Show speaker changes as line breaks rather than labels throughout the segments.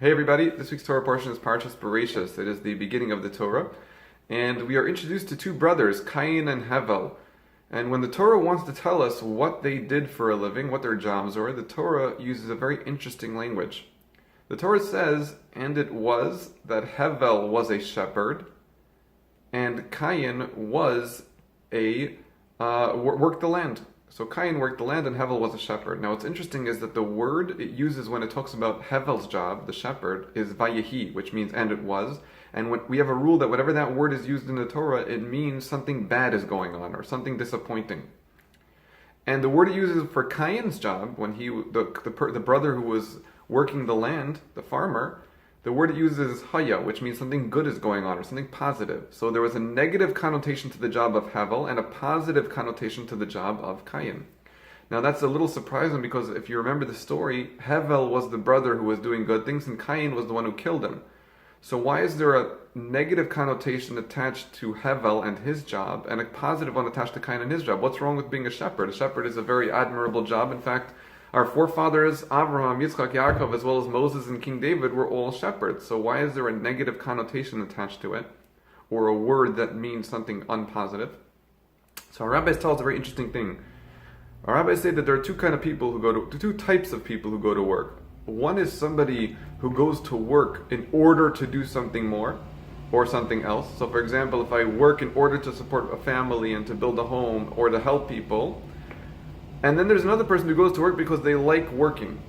Hey everybody, this week's Torah portion is Parshas Bereishit. It is the beginning of the Torah, and we are introduced to two brothers, Cain and Hevel. And when the Torah wants to tell us what they did for a living, what their jobs were, the Torah uses a very interesting language. The Torah says, and it was that Hevel was a shepherd, and Cain was worked the land. So Cain worked the land and Hevel was a shepherd. Now what's interesting is that the word it uses when it talks about Hevel's job, the shepherd, is vayehi, which means and it was. And when we have a rule that whatever that word is used in the Torah, it means something bad is going on or something disappointing. And the word it uses for Cain's job, when the brother who was working the land, the farmer, the word it uses is haya, which means something good is going on or something positive. So there was a negative connotation to the job of Hevel and a positive connotation to the job of Cain. Now that's a little surprising because if you remember the story, Hevel was the brother who was doing good things and Cain was the one who killed him. So why is there a negative connotation attached to Hevel and his job and a positive one attached to Cain and his job? What's wrong with being a shepherd? A shepherd is a very admirable job. In fact, our forefathers, Abraham, Yitzchak, Yaakov, as well as Moses and King David, were all shepherds. So why is there a negative connotation attached to it? Or a word that means something unpositive? So our rabbis tell us a very interesting thing. Our rabbis say that there are two types of people who go to work. One is somebody who goes to work in order to do something more or something else. So for example, if I work in order to support a family and to build a home or to help people, and then there's another person who goes to work because they like working.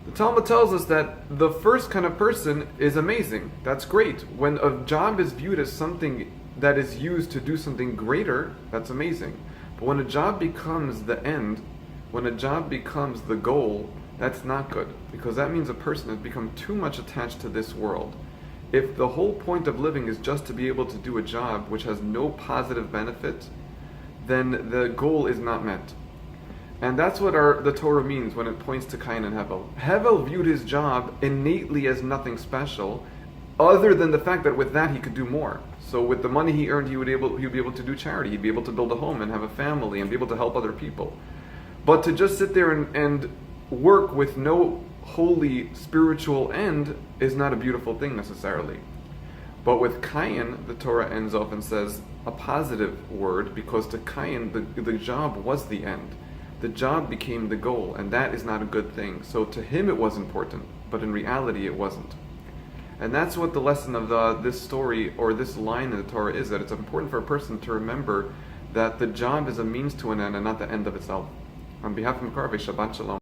The Talmud tells us that the first kind of person is amazing. That's great. When a job is viewed as something that is used to do something greater, that's amazing. But when a job becomes the end, when a job becomes the goal, that's not good. Because that means a person has become too much attached to this world. If the whole point of living is just to be able to do a job which has no positive benefit, then the goal is not met. And that's what the Torah means when it points to Cain and Hevel. Hevel viewed his job innately as nothing special, other than the fact that with that he could do more. So with the money he earned, he would be able to do charity, he'd be able to build a home and have a family and be able to help other people. But to just sit there and work with no holy spiritual end is not a beautiful thing necessarily. But with Cain, the Torah ends off and says a positive word, because to Cain, the job was the end. The job became the goal, and that is not a good thing. So to him it was important, but in reality it wasn't. And that's what the lesson of this story, or this line in the Torah is, that it's important for a person to remember that the job is a means to an end and not the end of itself. On behalf of Mkarve, Shabbat Shalom.